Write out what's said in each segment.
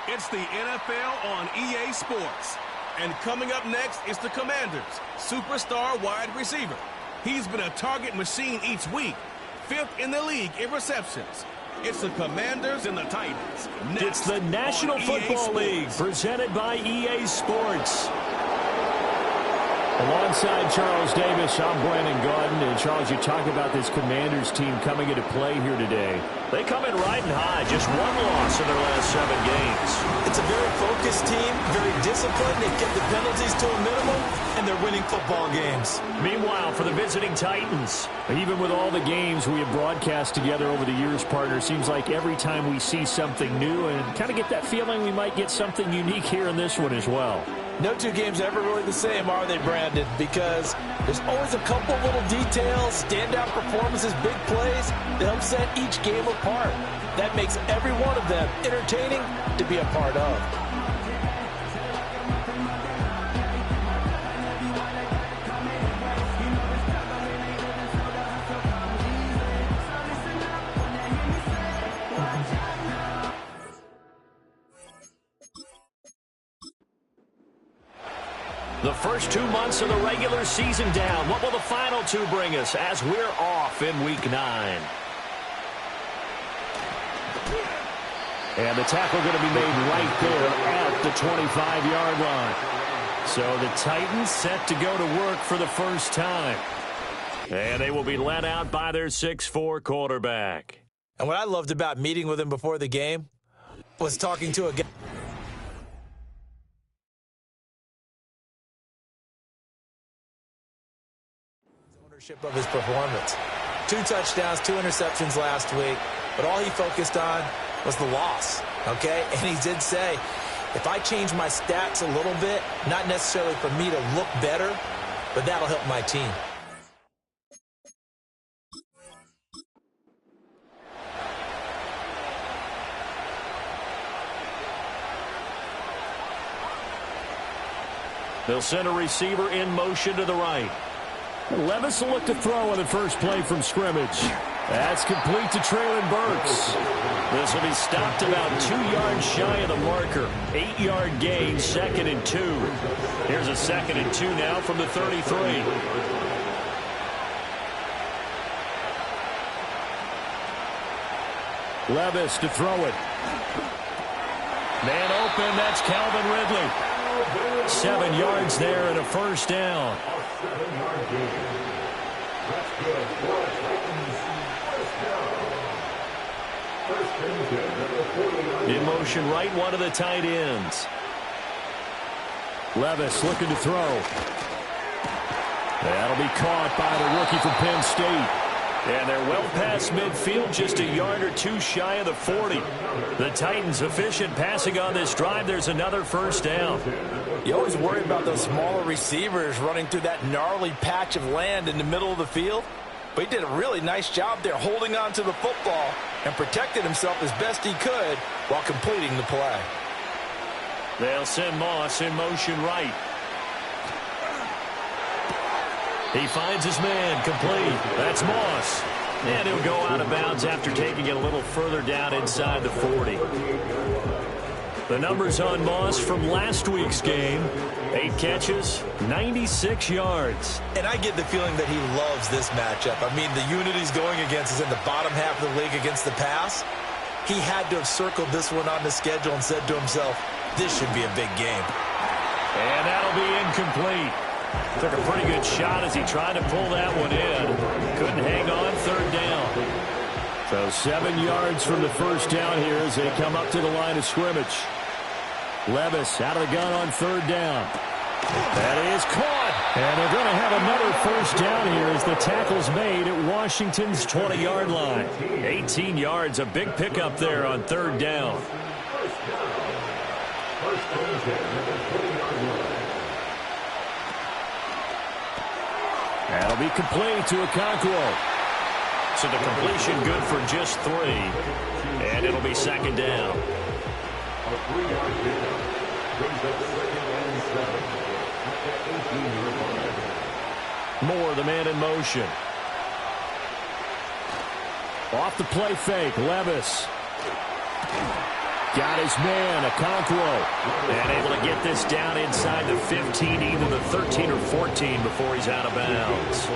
It's the NFL on EA Sports. And coming up next is the Commanders' superstar wide receiver. He's been a target machine each week, 5th in the league in receptions. It's the Commanders and the Titans. Next it's the National Football League, presented by EA Sports. Alongside Charles Davis, I'm Brandon Gaudin. And Charles, you talk about this Commanders team coming into play here today. They come in riding high, just one loss in their last 7 games. It's a very focused team, very disciplined. They've kept the penalties to a minimum, and they're winning football games. Meanwhile, for the visiting Titans, even with all the games we have broadcast together over the years, partner, seems like every time we see something new and kind of get that feeling we might get something unique here in this one as well. No two games are ever really the same, are they, Brandon? Because there's always a couple little details, standout performances, big plays that help set each game apart. That makes every one of them entertaining to be a part of. The first 2 months of the regular season down. What will the final 2 bring us as we're off in Week 9? And the tackle going to be made right there at the 25-yard line. So the Titans set to go to work for the first time. And they will be led out by their 6'4" quarterback. And what I loved about meeting with him before the game was talking to a guy. Of his performance. 2 touchdowns, 2 interceptions last week, but all he focused on was the loss, okay? And he did say, if I change my stats a little bit, not necessarily for me to look better, but that'll help my team. They'll send a receiver in motion to the right. Levis will look to throw on the first play from scrimmage. That's complete to Traylon Burks. This will be stopped about 2 yards shy of the marker. 8-yard gain, 2nd and 2. Here's a 2nd and 2 now from the 33. Levis to throw it. Man open, that's Calvin Ridley. 7 yards there and a first down. In motion right, one of the tight ends. Levis looking to throw. That'll be caught by the rookie from Penn State. And they're well past midfield, just a yard or 2 shy of the 40. The Titans efficient passing on this drive. There's another first down. You always worry about those smaller receivers running through that gnarly patch of land in the middle of the field. But he did a really nice job there holding on to the football and protected himself as best he could while completing the play. They'll send Moss in motion right. He finds his man, complete. That's Moss. And he'll go out of bounds after taking it a little further down inside the 40. The numbers on Moss from last week's game. 8 catches, 96 yards. And I get the feeling that he loves this matchup. I mean, the unit he's going against is in the bottom half of the league against the pass. He had to have circled this one on the schedule and said to himself, this should be a big game. And that'll be incomplete. Took a pretty good shot as he tried to pull that one in. Couldn't hang on, 3rd down. So 7 yards from the first down here as they come up to the line of scrimmage. Levis out of the gun on 3rd down. That is caught. And they're going to have another first down here as the tackle's made at Washington's 20-yard line. 18 yards, a big pickup there on 3rd down. That'll be complete to Okonkwo. So the completion good for just 3. And it'll be 2nd down. Moore, the man in motion. Off the play fake, Levis. Got his man, Okonkwo. And able to get this down inside the 15, either the 13 or 14 before he's out of bounds.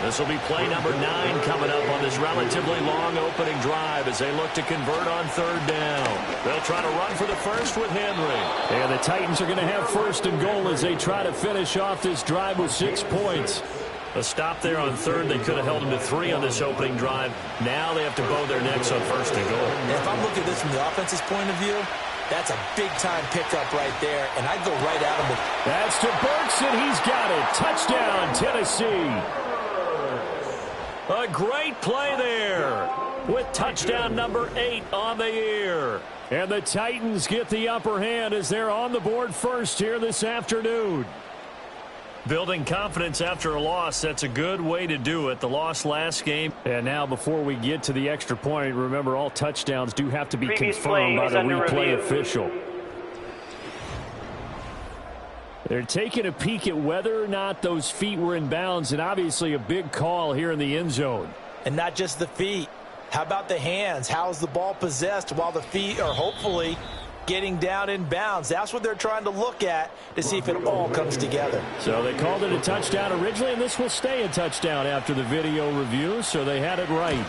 This will be play number 9 coming up on this relatively long opening drive as they look to convert on third down. They'll try to run for the first with Henry. And the Titans are going to have first and goal as they try to finish off this drive with 6 points. A stop there on third. They could have held them to 3 on this opening drive. Now they have to bow their necks on first and goal. And if I'm looking at this from the offense's point of view, that's a big-time pickup right there, and I'd go right at him. That's to Burks, and he's got it. Touchdown, Tennessee. A great play there with touchdown number 8 on the year. And the Titans get the upper hand as they're on the board first here this afternoon. Building confidence after a loss, that's a good way to do it. The loss last game. And now before we get to the extra point, remember all touchdowns do have to be confirmed by the replay official. They're taking a peek at whether or not those feet were in bounds, and obviously a big call here in the end zone. And not just the feet. How about the hands? How's the ball possessed while the feet are hopefully getting down in bounds? That's what they're trying to look at to see if it all comes together. So they called it a touchdown originally, and this will stay a touchdown after the video review, so they had it right.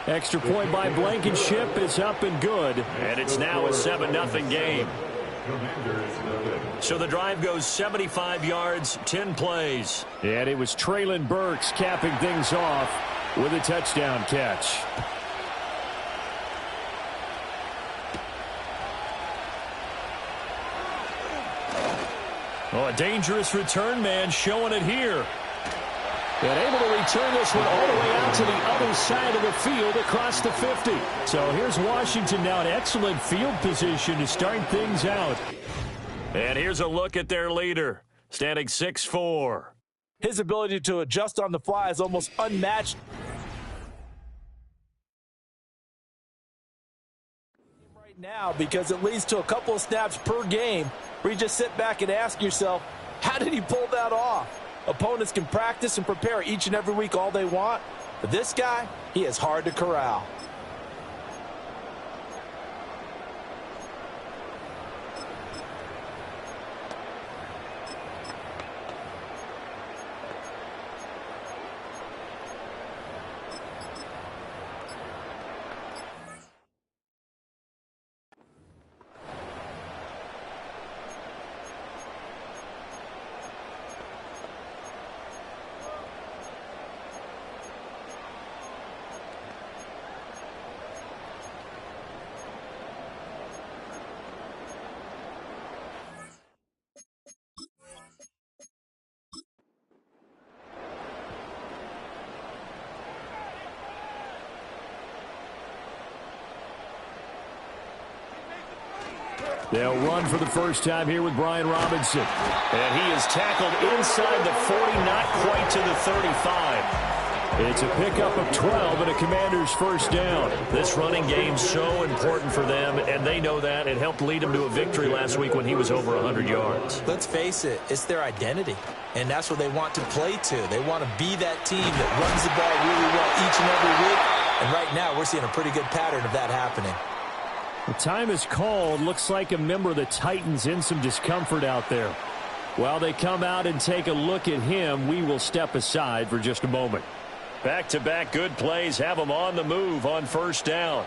Extra point by Blankenship is up and good, and it's now a 7-0 game. So the drive goes 75 yards, 10 plays. And it was Treylon Burks capping things off with a touchdown catch. Oh, a dangerous return man showing it here. And able to return this one all the way out to the other side of the field across the 50. So here's Washington now in excellent field position to start things out. And here's a look at their leader, standing 6'4". His ability to adjust on the fly is almost unmatched. Right now, because it leads to a couple of snaps per game where you just sit back and ask yourself, how did he pull that off? Opponents can practice and prepare each and every week all they want, but this guy, he is hard to corral. They'll run for the first time here with Brian Robinson. And he is tackled inside the 40, not quite to the 35. It's a pickup of 12 and a Commander's first down. This running game's so important for them, and they know that. It helped lead them to a victory last week when he was over 100 yards. Let's face it, it's their identity, and that's what they want to play to. They want to be that team that runs the ball really well each and every week, and right now we're seeing a pretty good pattern of that happening. The time is called. Looks like a member of the Titans in some discomfort out there. While they come out and take a look at him, we will step aside for just a moment. Back-to-back good plays have them on the move on first down.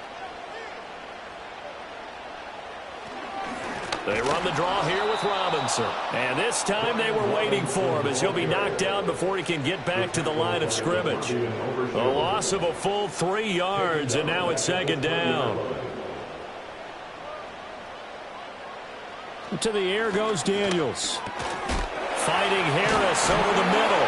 They run the draw here with Robinson. And this time they were waiting for him as he'll be knocked down before he can get back to the line of scrimmage. A loss of a full 3 yards, and now it's second down. To the air goes Daniels. Fighting Harris over the middle.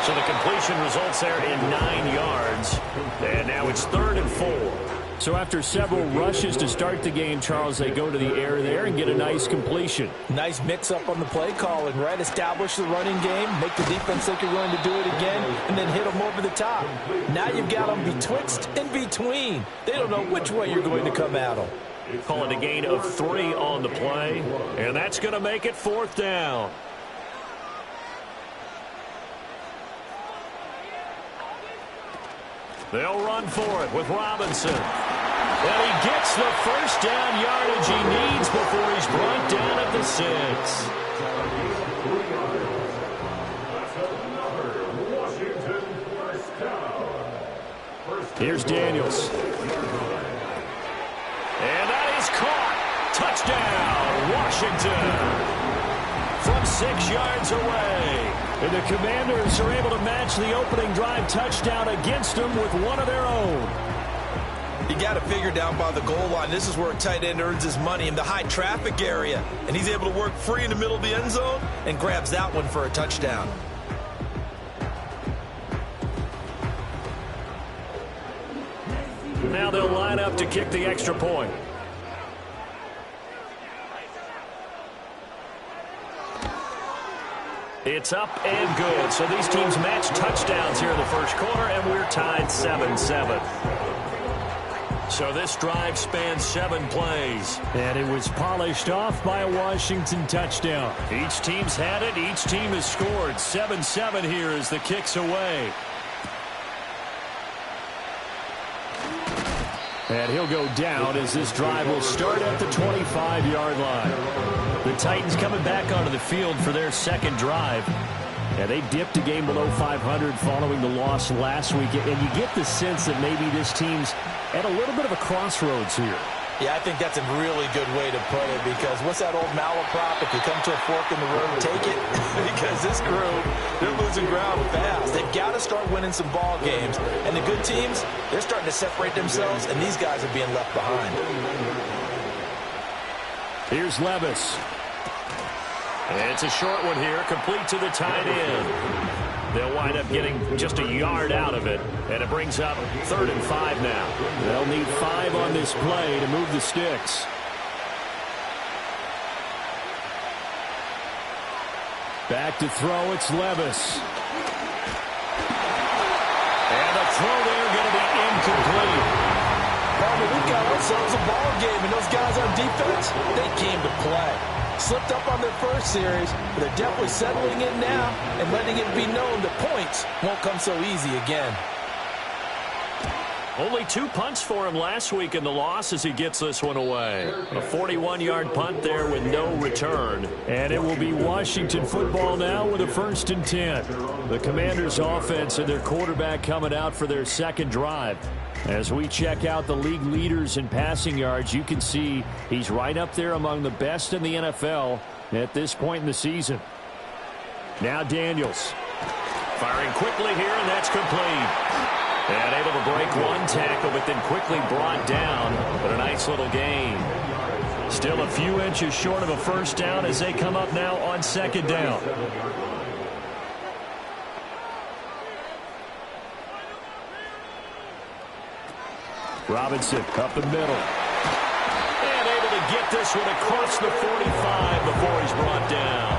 So the completion results there in 9 yards. And now it's 3rd and 4. So after several rushes to start the game, Charles, they go to the air there and get a nice completion. Nice mix-up on the play calling, right? Establish the running game, make the defense think you're going to do it again, and then hit them over the top. Now you've got them betwixt and between. They don't know which way you're going to come at them. Call it a gain of 3 on the play, and that's going to make it 4th down. They'll run for it with Robinson. And he gets the first down yardage he needs before he's brought down at the 6. Here's Daniels. And that is caught. Touchdown, Washington. From 6 yards away. And the Commanders are able to match the opening drive touchdown against them with one of their own. You got to figure down by the goal line. This is where a tight end earns his money in the high traffic area. And he's able to work free in the middle of the end zone and grabs that one for a touchdown. Now they'll line up to kick the extra point. It's up and good. So these teams match touchdowns here in the first quarter, and we're tied 7-7. So this drive spans 7 plays. And it was polished off by a Washington touchdown. Each team's had it. Each team has scored. 7-7 here as the kick's away. And he'll go down as this drive will start at the 25-yard line. The Titans coming back onto the field for their second drive. Yeah, they dipped a game below 500 following the loss last week. And you get the sense that maybe this team's at a little bit of a crossroads here. Yeah, I think that's a really good way to put it, because what's that old malaprop? If you come to a fork in the road, take it. Because this crew, they're losing ground fast. They've got to start winning some ball games. And the good teams, they're starting to separate themselves, and these guys are being left behind. Here's Levis. It's a short one here, complete to the tight end. They'll wind up getting just a yard out of it, and it brings up 3rd and 5 now. They'll need 5 on this play to move the sticks. Back to throw, it's Levis. And the throw there going to be incomplete. Well, but we got ourselves a ball game, and those guys on defense, they came to play. Slipped up on their first series, but they're definitely settling in now and letting it be known that points won't come so easy again. Only 2 punts for him last week in the loss as he gets this one away. A 41-yard punt there with no return. And it will be Washington football now with a 1st and 10. The Commanders' offense and their quarterback coming out for their second drive. As we check out the league leaders in passing yards, you can see he's right up there among the best in the NFL at this point in the season. Now Daniels. Firing quickly here, and that's complete. And able to break one tackle, but then quickly brought down. But a nice little gain. Still a few inches short of a first down as they come up now on 2nd down. Robinson up the middle. And able to get this one across the 45 before he's brought down.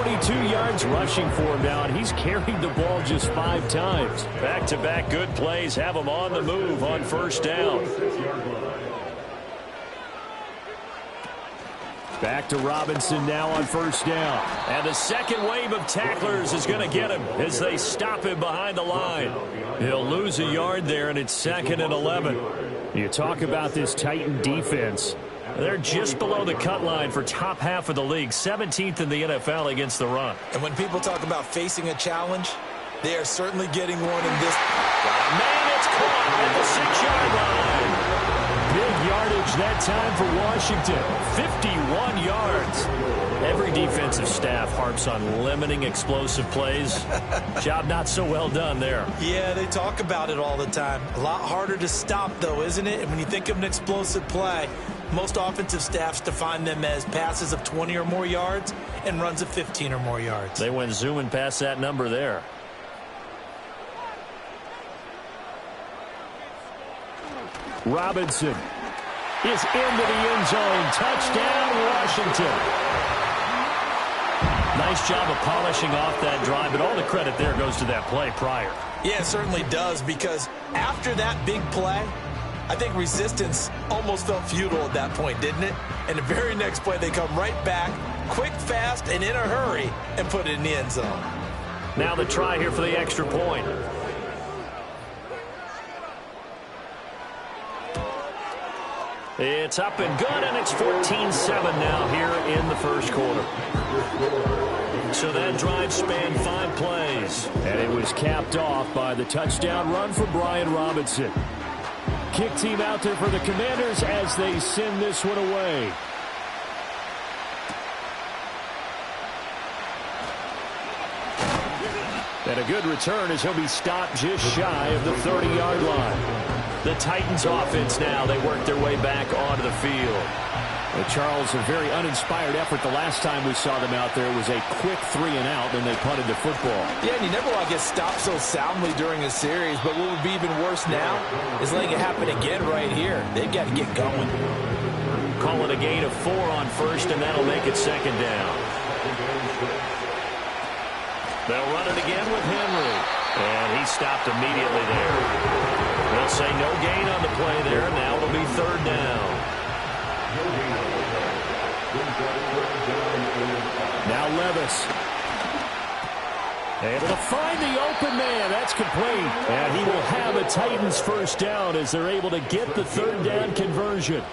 42 yards rushing for him now, and he's carried the ball just 5 times. Back-to-back good plays have him on the move on 1st down. Back to Robinson now on 1st down. And the second wave of tacklers is going to get him as they stop him behind the line. He'll lose a yard there, and it's 2nd and 11. You talk about this Titan defense. They're just below the cut line for top half of the league, 17th in the NFL against the run. And when people talk about facing a challenge, they are certainly getting one in this. Man, it's caught at the 6-yard line. Big yardage that time for Washington. 51 yards. Every defensive staff harps on limiting explosive plays. Job not so well done there. Yeah, they talk about it all the time. A lot harder to stop, though, isn't it? And when you think of an explosive play, most offensive staffs define them as passes of 20 or more yards and runs of 15 or more yards. They went zooming past that number there. Robinson is into the end zone. Touchdown, Washington. Nice job of polishing off that drive, but all the credit there goes to that play prior. Yeah, it certainly does, because after that big play, I think resistance almost felt futile at that point, didn't it? And the very next play, they come right back, quick, fast, and in a hurry, and put it in the end zone. Now the try here for the extra point. It's up and good, and it's 14-7 now here in the first quarter. So that drive spanned 5 plays. And it was capped off by the touchdown run for Brian Robinson. Kick team out there for the Commanders as they send this one away. And a good return as he'll be stopped just shy of the 30-yard line. The Titans offense now, they work their way back onto the field. Well, Charles, a very uninspired effort. The last time we saw them out there was a quick 3-and-out, and they punted the football. Yeah, and you never want to get stopped so soundly during a series, but what would be even worse now is letting it happen again right here. They've got to get going. Call it a gain of 4 on first, and that'll make it second down. They'll run it again with Henry, and he stopped immediately there. They'll say no gain on the play there. Now it'll be third down. Now Levis. Able to find the open man. That's complete. And he will have a Titans first down as they're able to get the third down conversion.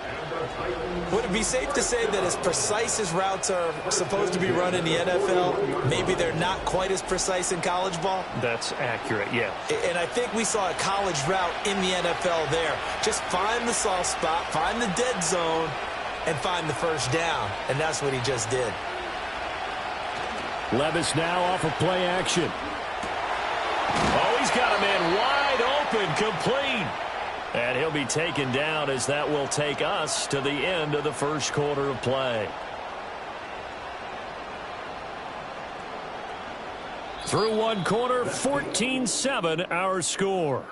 Would it be safe to say that as precise as routes are supposed to be run in the NFL, maybe they're not quite as precise in college ball? That's accurate, yeah. And I think we saw a college route in the NFL there. Just find the soft spot, find the dead zone, and find the first down. And that's what he just did. Levis now off of play action. Oh, he's got a man wide open, complete. And he'll be taken down as that will take us to the end of the first quarter of play. Through one quarter, 14-7 our score.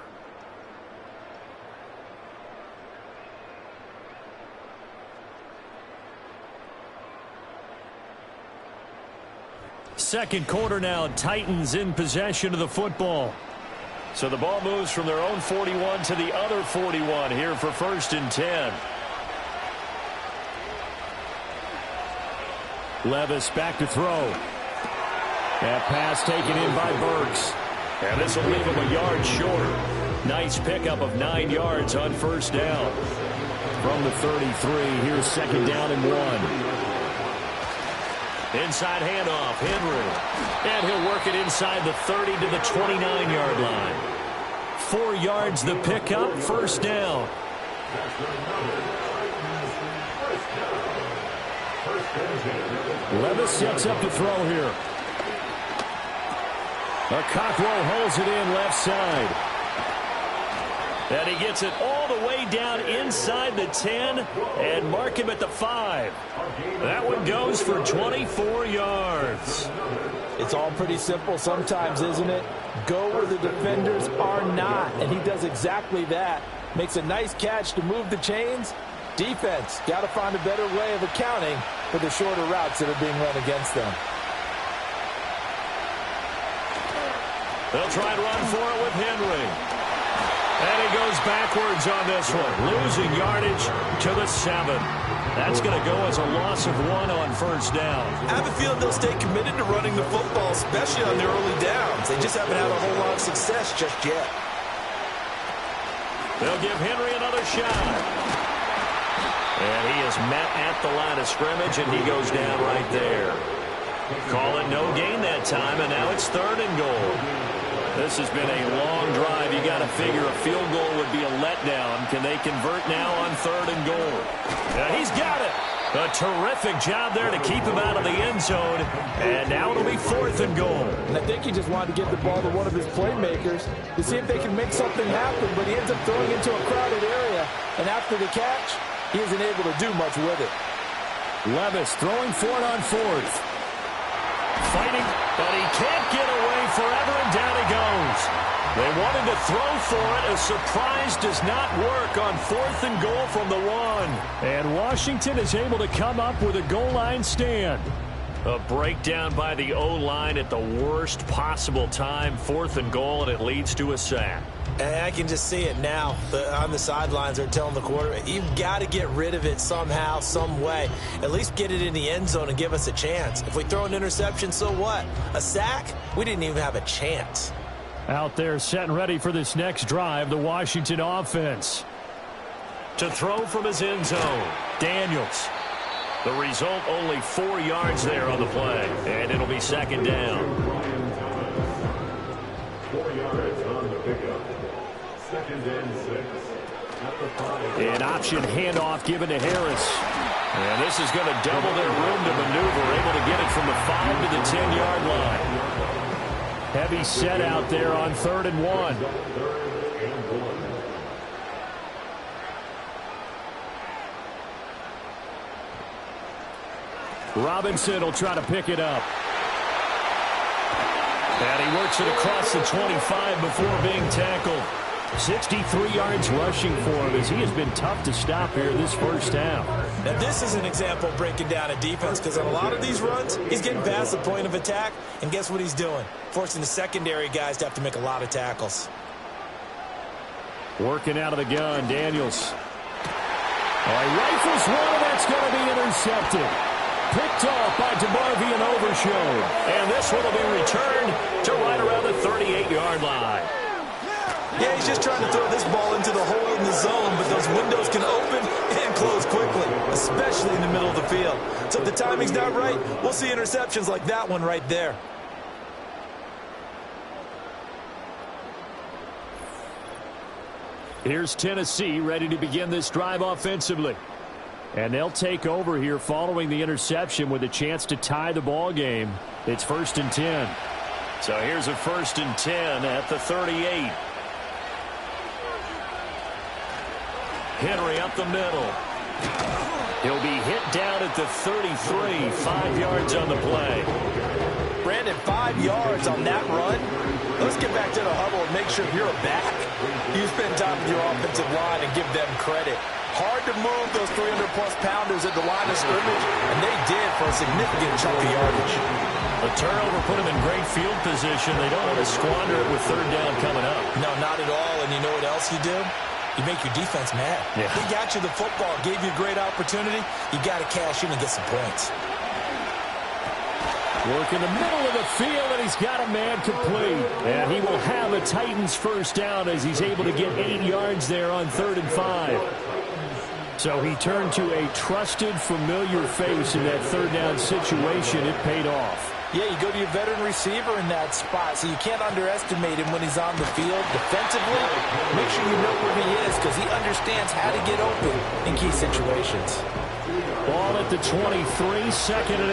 Second quarter now, Titans in possession of the football. So the ball moves from their own 41 to the other 41 here for 1st and 10. Levis back to throw. That pass taken in by Burks. And this will leave him a yard short. Nice pickup of 9 yards on first down. From the 33, here's second down and 1. Inside handoff, Henry. And he'll work it inside the 30 to the 29-yard line. 4 yards the pickup, first down. Levis sets up to throw here. Cockrell holds it in left side. And he gets it all the way down inside the 10 and mark him at the 5. That one goes for 24 yards. It's all pretty simple sometimes, isn't it? Go where the defenders are not, and he does exactly that. Makes a nice catch to move the chains. Defense, got to find a better way of accounting for the shorter routes that are being run against them. They'll try and run for it with Henry. And he goes backwards on this one, losing yardage to the 7. That's going to go as a loss of 1 on first down. I have a feeling they'll stay committed to running the football, especially on their early downs. They just haven't had a whole lot of success just yet. They'll give Henry another shot. And he is met at the line of scrimmage, and he goes down right there. Call it no gain that time, and now it's 3rd and goal. This has been a long drive. You got to figure a field goal would be a letdown. Can they convert now on 3rd and goal? He's got it. A terrific job there to keep him out of the end zone. And now it'll be 4th and goal. And I think he just wanted to give the ball to one of his playmakers to see if they can make something happen, but he ends up throwing into a crowded area. And after the catch, he isn't able to do much with it. Levis throwing for it on 4th. Fighting, but he can't get away forever, and down he goes. They wanted to throw for it. A surprise does not work on 4th and goal from the 1. And Washington is able to come up with a goal line stand. A breakdown by the O-line at the worst possible time. 4th and goal, and it leads to a sack. And I can just see it now. On the sidelines, they're telling the quarterback, you've got to get rid of it somehow, some way. At least get it in the end zone and give us a chance. If we throw an interception, so what? A sack? We didn't even have a chance. Out there set and ready for this next drive, the Washington offense. To throw from his end zone, Daniels. The result, only 4 yards there on the play. And it'll be second down. 4 yards on the pickup. Second and 6. An option handoff given to Harris. And this is going to double their room to maneuver, able to get it from the 5 to the 10-yard line. Heavy set out there on 3rd and 1. Robinson will try to pick it up. And he works it across the 25 before being tackled. 63 yards rushing for him as he has been tough to stop here this first half. Now this is an example of breaking down a defense, because on a lot of these runs, he's getting past the point of attack, and guess what he's doing? Forcing the secondary guys to have to make a lot of tackles. Working out of the gun, Daniels. Rifles one, that's going to be intercepted. Picked off by DeMarvin and Overshown. And this one will be returned to right around the 38-yard line. Yeah, he's just trying to throw this ball into the hole in the zone, but those windows can open and close quickly, especially in the middle of the field. So if the timing's not right, we'll see interceptions like that one right there. Here's Tennessee ready to begin this drive offensively. And they'll take over here following the interception with a chance to tie the ball game. It's 1st and 10. So here's a 1st and 10 at the 38. Henry up the middle. He'll be hit down at the 33, 5 yards on the play. Brandon, 5 yards on that run. Let's get back to the huddle and make sure you're back. You spend time with your offensive line and give them credit. Hard to move those 300-plus pounders at the line of scrimmage, and they did for a significant chunk of yardage. The turnover put them in great field position. They don't want to squander it with 3rd down coming up. No, not at all. And you know what else you do? You make your defense mad. Yeah. They got you the football, gave you a great opportunity. You got to cash in and get some points. Work in the middle of the field, and he's got a man complete. And he will have a Titans first down as he's able to get 8 yards there on 3rd and 5. So he turned to a trusted, familiar face in that 3rd down situation. It paid off. Yeah, you go to your veteran receiver in that spot, so you can't underestimate him when he's on the field. Defensively, make sure you know where he is, because he understands how to get open in key situations. Ball at the 23, 2nd and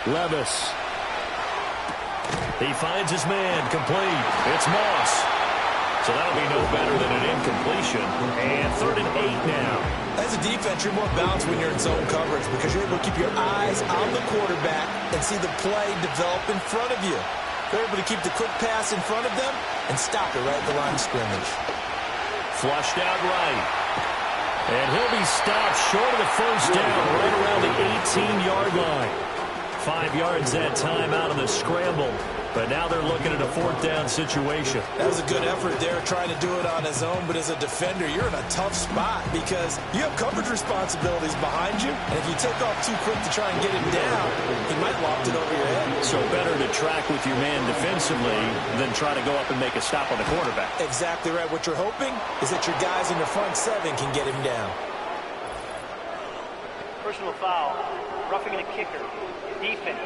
8. Levis. He finds his man, complete. It's Moss. So that'll be no better than an incompletion. And 3rd and 8 now. As a defense, you're more balanced when you're in zone coverage, because you're able to keep your eyes on the quarterback and see the play develop in front of you. They're able to keep the quick pass in front of them and stop it right at the line of scrimmage. Flushed out right. And he'll be stopped short of the first down right around the 18-yard line. 5 yards that time out of the scramble. But now they're looking at a 4th down situation. That was a good effort there, trying to do it on his own. But as a defender, you're in a tough spot because you have coverage responsibilities behind you. And if you take off too quick to try and get him down, he might loft it over your head. So better to track with your man defensively than try to go up and make a stop on the quarterback. Exactly right. What you're hoping is that your guys in the front 7 can get him down. Personal foul. Roughing the kicker. Defense.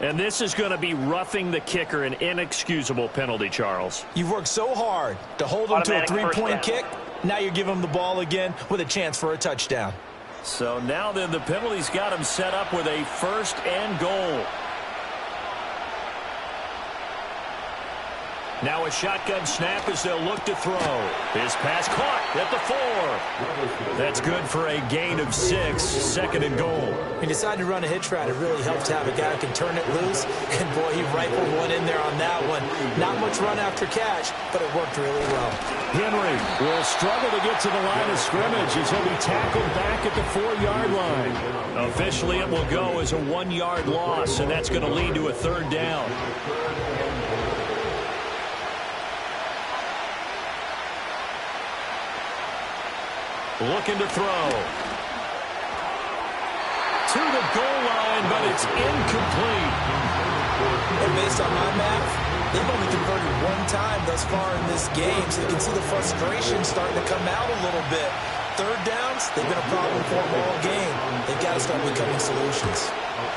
And this is going to be roughing the kicker, an inexcusable penalty, Charles. You've worked so hard to hold him to a 3-point kick. Now you give him the ball again with a chance for a touchdown. So now then the penalty's got him set up with a 1st and goal. Now a shotgun snap as they'll look to throw. His pass caught at the 4. That's good for a gain of 6, 2nd and goal. He decided to run a hitch route. It really helped to have a guy who can turn it loose. And, boy, he rifled one in there on that one. Not much run after catch, but it worked really well. Henry will struggle to get to the line of scrimmage as he'll be tackled back at the 4-yard line. Officially, it will go as a 1-yard loss, and that's going to lead to a 3rd down. Looking to throw. To the goal line, but it's incomplete. And based on my math, they've only converted one time thus far in this game, so you can see the frustration starting to come out a little bit. 3rd downs, they've been a problem for them all game. They've got to start becoming solutions.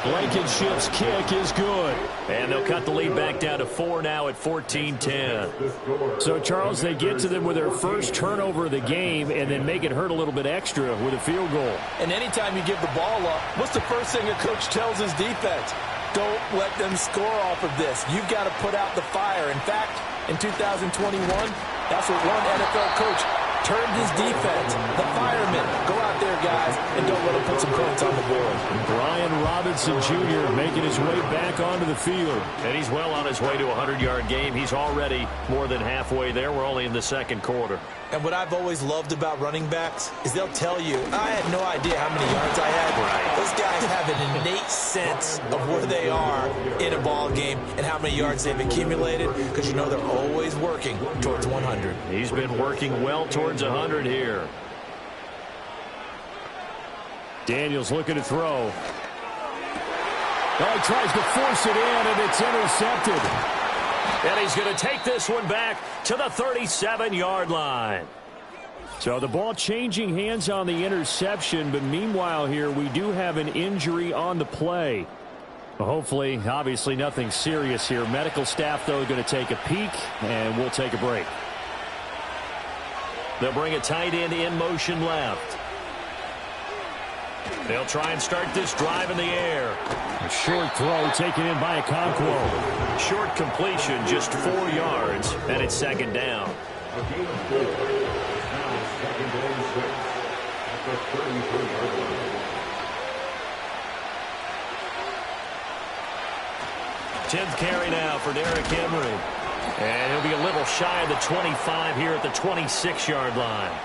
Blankenship's kick is good. And they'll cut the lead back down to 4 now at 14-10. So, Charles, they get to them with their first turnover of the game and then make it hurt a little bit extra with a field goal. And anytime you give the ball up, what's the first thing a coach tells his defense? Don't let them score off of this. You've got to put out the fire. In fact, in 2021, that's what one NFL coach turned his defense. The firemen. Go out there, guys, and don't let them put some points on the board. Brian Robinson Jr. making his way back onto the field. And he's well on his way to a 100-yard game. He's already more than halfway there. We're only in the 2nd quarter. And what I've always loved about running backs is they'll tell you, I had no idea how many yards I had. Right. Those guys have an innate sense of where they are in a ball game and how many yards they've accumulated, because you know they're always working towards 100. He's been working well towards 100 here. Daniels looking to throw. Oh, he tries to force it in, and it's intercepted. And he's going to take this one back to the 37-yard line. So the ball changing hands on the interception, but meanwhile here we do have an injury on the play. Hopefully, obviously nothing serious here. Medical staff, though, going to take a peek, and we'll take a break. They'll bring a tight end in motion left. They'll try and start this drive in the air. A short throw taken in by Okonkwo. Short completion, just 4 yards, and it's 2nd down. 10th carry now for Derrick Henry. And he'll be a little shy of the 25 here at the 26-yard line.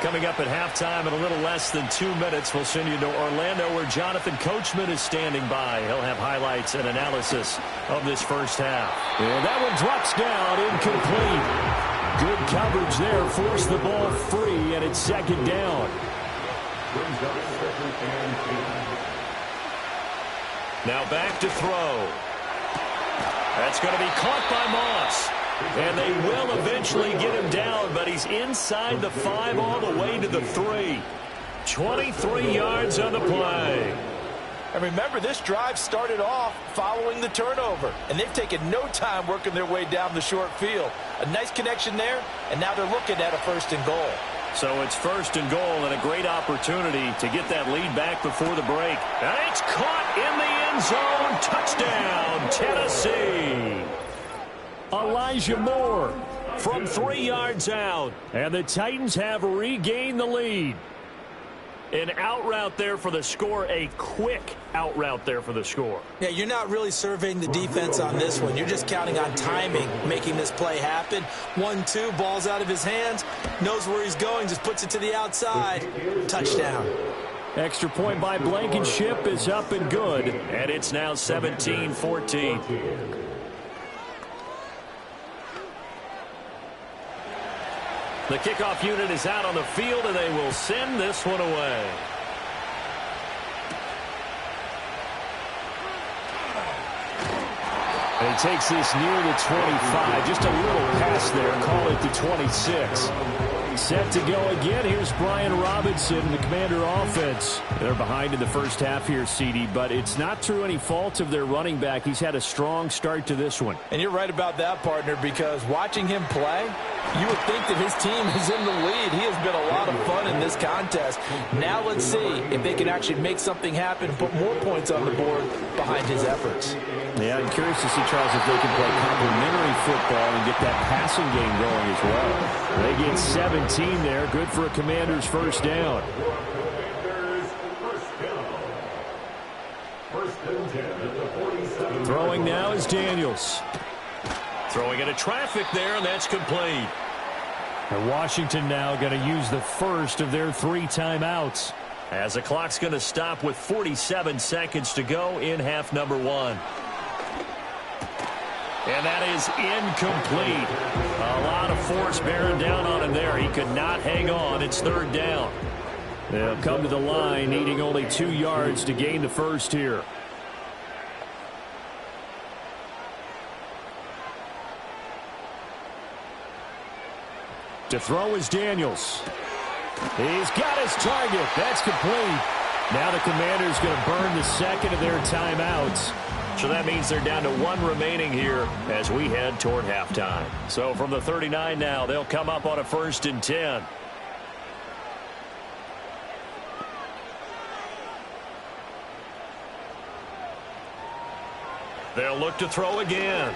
Coming up at halftime in a little less than 2 minutes, we'll send you to Orlando where Jonathan Coachman is standing by. He'll have highlights and analysis of this first half. And that one drops down, incomplete. Good coverage there, forced the ball free, and it's 2nd down. Now back to throw. That's going to be caught by Moss. And they will eventually get him down, but he's inside the 5 all the way to the 3. 23 yards on the play. And remember, this drive started off following the turnover, and they've taken no time working their way down the short field. A nice connection there, and now they're looking at a 1st and goal. So it's 1st and goal and a great opportunity to get that lead back before the break. And it's caught in the end zone. Touchdown, Tennessee. Elijah Moore from 3 yards out. And the Titans have regained the lead. An out route there for the score, a quick out route there for the score. Yeah, you're not really surveying the defense on this one. You're just counting on timing, making this play happen. 1-2, ball's out of his hands, knows where he's going, just puts it to the outside. Touchdown. Extra point by Blankenship is up and good. And it's now 17-14. The kickoff unit is out on the field, and they will send this one away. And he takes this near the 25. Just a little pass there. Call it the 26. Set to go again. Here's Brian Robinson, the Commander offense. They're behind in the first half here, CD, but it's not through any fault of their running back. He's had a strong start to this one. And you're right about that, partner, because watching him play, you would think that his team is in the lead. He has been a lot of fun in this contest. Now let's see if they can actually make something happen, put more points on the board behind his efforts. Yeah, I'm curious to see, Charles, if they can play complementary football and get that passing game going as well. They get 17 there. Good for a Commander's first down. Throwing now is Daniels. Throwing into traffic there, and that's complete. And Washington now going to use the first of their 3 timeouts. As the clock's going to stop with 47 seconds to go in half number 1. And that is incomplete. A lot of force bearing down on him there. He could not hang on. It's 3rd down. They'll come to the line, needing only 2 yards to gain the first here. To throw is Daniels. He's got his target. That's complete. Now the Commanders going to burn the second of their timeouts. So that means they're down to 1 remaining here as we head toward halftime. So from the 39 now, they'll come up on a 1st and 10. They'll look to throw again.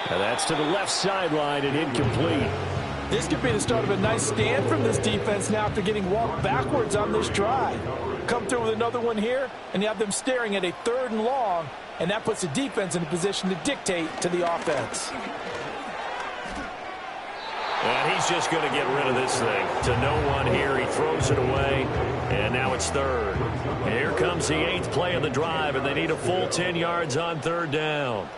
And that's to the left sideline and incomplete. This could be the start of a nice stand from this defense now after getting walked backwards on this drive. Come through with another one here, and you have them staring at a 3rd and long, and that puts the defense in a position to dictate to the offense. And he's just going to get rid of this thing. To no one here. He throws it away, and now it's 3rd. Here comes the 8th play of the drive, and they need a full 10 yards on 3rd down.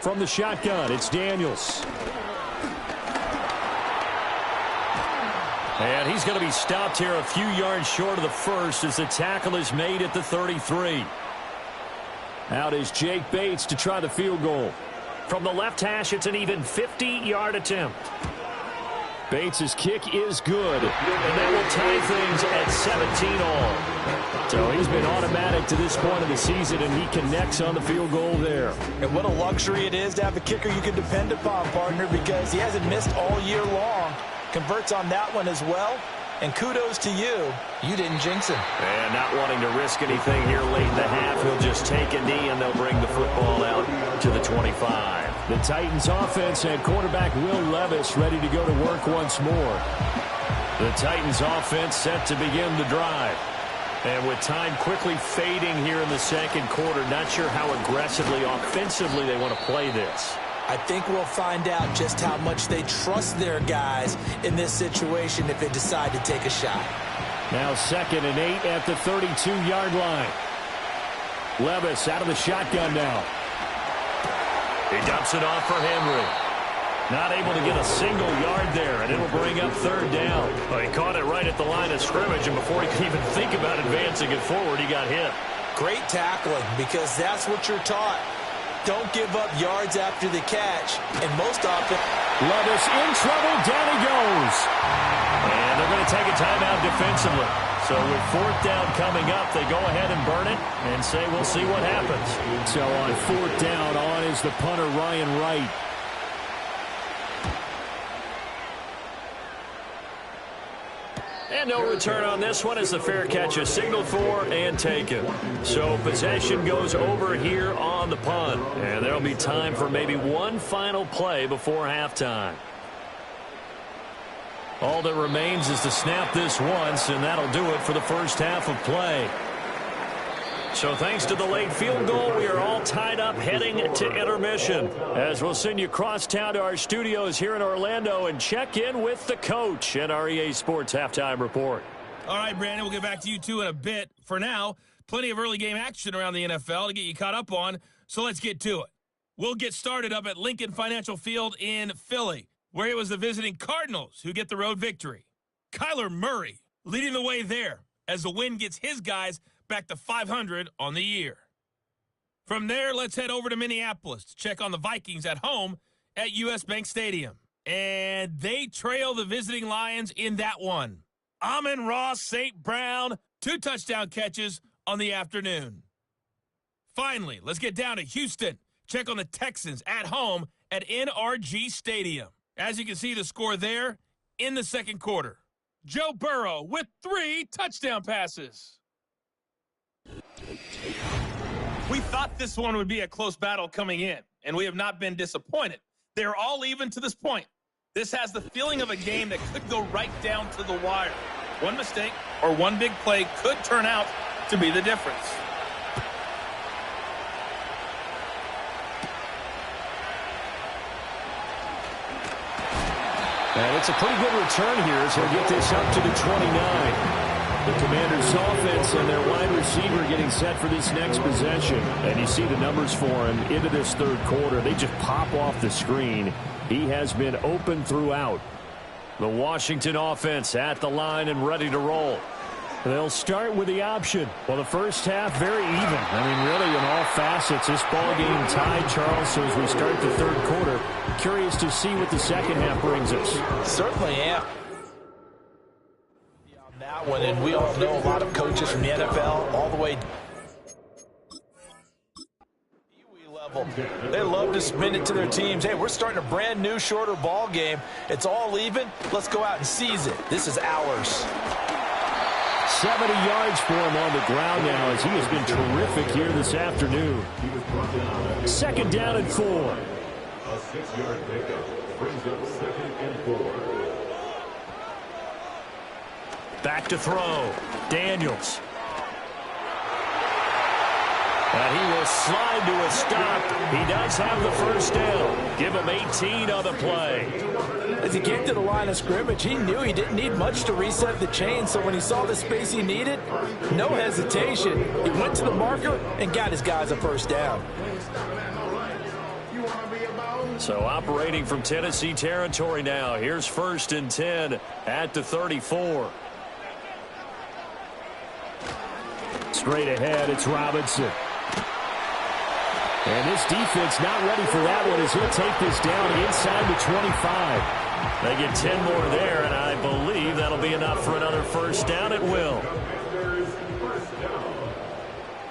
From the shotgun, it's Daniels. And he's going to be stopped here a few yards short of the first as the tackle is made at the 33. Out is Jake Bates to try the field goal. From the left hash, it's an even 50-yard attempt. Bates' kick is good. And that will tie things at 17 all. So he's been automatic to this point of the season, and he connects on the field goal there. And what a luxury it is to have a kicker you can depend upon, partner, because he hasn't missed all year long. Converts on that one as well. And kudos to you. You didn't jinx him. And not wanting to risk anything here late in the half, he'll just take a knee, and they'll bring the football out to the 25. The Titans offense and quarterback Will Levis ready to go to work once more. The Titans offense set to begin the drive. And with time quickly fading here in the second quarter, not sure how aggressively, offensively they want to play this. I think we'll find out just how much they trust their guys in this situation if they decide to take a shot. Now 2nd and 8 at the 32-yard line. Levis out of the shotgun now. He dumps it off for Henry. Not able to get a single yard there, and it'll bring up 3rd down. Well, he caught it right at the line of scrimmage, and before he could even think about advancing it forward, he got hit. Great tackling, because that's what you're taught. Don't give up yards after the catch, and most often... Levis in trouble, down he goes. And they're going to take a timeout defensively. So with 4th down coming up, they go ahead and burn it and say we'll see what happens. So on 4th down, on is the punter Ryan Wright. And no return on this one as the fair catch is signaled for and taken. So possession goes over here on the punt. And there'll be time for maybe one final play before halftime. All that remains is to snap this once, and that'll do it for the first half of play. So thanks to the late field goal, we are all tied up heading to intermission. As we'll send you across town to our studios here in Orlando and check in with the coach and our EA Sports Halftime Report. All right, Brandon, we'll get back to you two in a bit. For now, plenty of early game action around the NFL to get you caught up on, so let's get to it. We'll get started up at Lincoln Financial Field in Philly, where it was the visiting Cardinals who get the road victory. Kyler Murray leading the way there as the win gets his guys back to 500 on the year. From there, let's head over to Minneapolis to check on the Vikings at home at U.S. Bank Stadium. And they trail the visiting Lions in that one. Amon-Ra St. Brown, 2 touchdown catches on the afternoon. Finally, let's get down to Houston. Check on the Texans at home at NRG Stadium. As you can see, the score there in the second quarter. Joe Burrow with 3 touchdown passes. We thought this one would be a close battle coming in, and we have not been disappointed. They're all even to this point. This has the feeling of a game that could go right down to the wire. One mistake or one big play could turn out to be the difference. And it's a pretty good return here as he'll get this up to the 29. The Commanders' offense and their wide receiver getting set for this next possession. And you see the numbers for him into this third quarter. They just pop off the screen. He has been open throughout. The Washington offense at the line and ready to roll. They'll start with the option. Well, the first half, very even. I mean, really, in all facets, this ball game tied, Charles. So as we start the third quarter, curious to see what the second half brings us. Certainly am. That one, and we all know a lot of coaches from the NFL all the way level. They love to spin it to their teams. Hey, we're starting a brand new, shorter ball game. It's all even. Let's go out and seize it. This is ours. 70 yards for him on the ground now as he has been terrific here this afternoon. Second down and 4. A 6-yard pickup brings up 2nd and 4. Back to throw. Daniels. And he will slide to a stop. He does have the first down. Give him 18 on the play. As he came to the line of scrimmage, he knew he didn't need much to reset the chain, so when he saw the space he needed, no hesitation. He went to the marker and got his guys a first down. So operating from Tennessee territory now. Here's 1st and 10 at the 34. Straight ahead, it's Robinson. And this defense not ready for that one as he'll take this down inside the 25. They get 10 more there, and I believe that'll be enough for another first down. It will.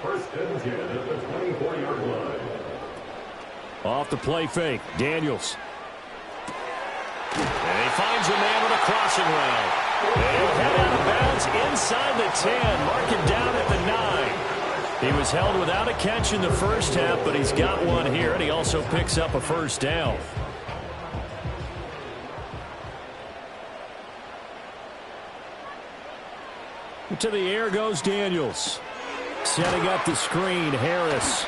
First and 10 at the 24-yard line. Off the play fake, Daniels. And he finds a man with a crossing route. And he'll head out of bounds inside the 10. Mark him down at the 9. He was held without a catch in the first half, but he's got one here, and he also picks up a first down. To the air goes Daniels. Setting up the screen, Harris.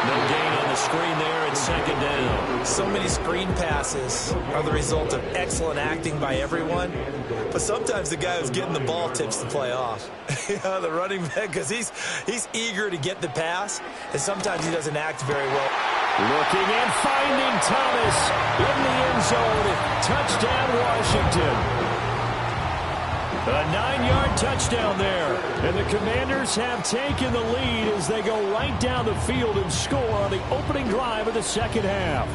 No gain on the screen there. It's 2nd down. So many screen passes are the result of excellent acting by everyone. But sometimes the guy who's getting the ball tips the play off. The running back, because he's eager to get the pass, and sometimes he doesn't act very well. Looking and finding Thomas in the end zone. Touchdown, Washington. A 9-yard touchdown there. And the Commanders have taken the lead as they go right down the field and score on the opening drive of the second half.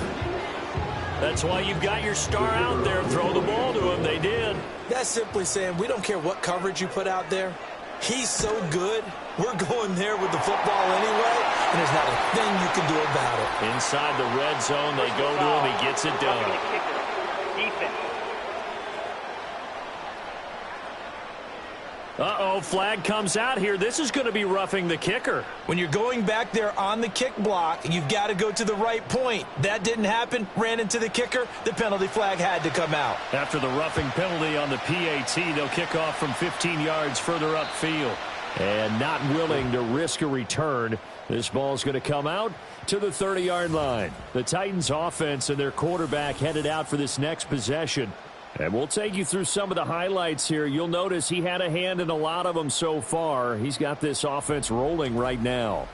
That's why you've got your star out there. Throw the ball to him. They did. That's simply saying we don't care what coverage you put out there. He's so good. We're going there with the football anyway, and there's not a thing you can do about it. Inside the red zone, they go to him. He gets it done. Defense. Uh-oh, flag comes out here. This is going to be roughing the kicker. When you're going back there on the kick block, you've got to go to the right point. That didn't happen. Ran into the kicker. The penalty flag had to come out. After the roughing penalty on the PAT, they'll kick off from 15 yards further upfield. And not willing to risk a return, this ball's going to come out to the 30-yard line. The Titans offense and their quarterback headed out for this next possession. And we'll take you through some of the highlights here. You'll notice he had a hand in a lot of them so far. He's got this offense rolling right now.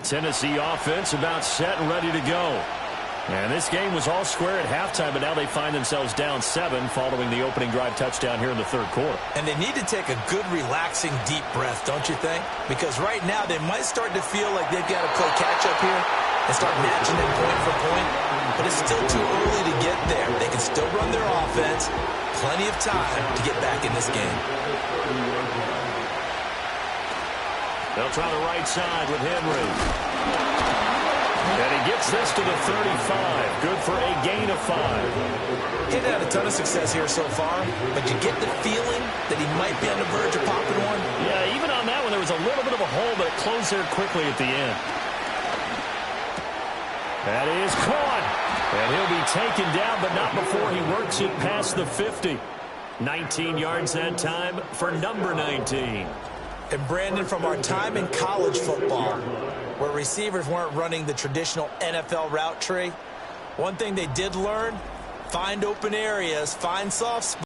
Tennessee offense about set and ready to go. And this game was all square at halftime, but now they find themselves down 7 following the opening drive touchdown here in the third quarter. And they need to take a good, relaxing, deep breath, don't you think? Because right now they might start to feel like they've got to play catch-up here and start matching them point for point. But it's still too early to get there. They can still run their offense. Plenty of time to get back in this game. They'll try the right side with Henry. And he gets this to the 35. Good for a gain of 5. He's had a ton of success here so far, but you get the feeling that he might be on the verge of popping one. Yeah, even on that one, there was a little bit of a hole, but it closed there quickly at the end. That is caught. And he'll be taken down, but not before he works it past the 50. 19 yards that time for number 19. And Brandon, from our time in college football, where receivers weren't running the traditional NFL route tree, one thing they did learn, find open areas, find soft spots.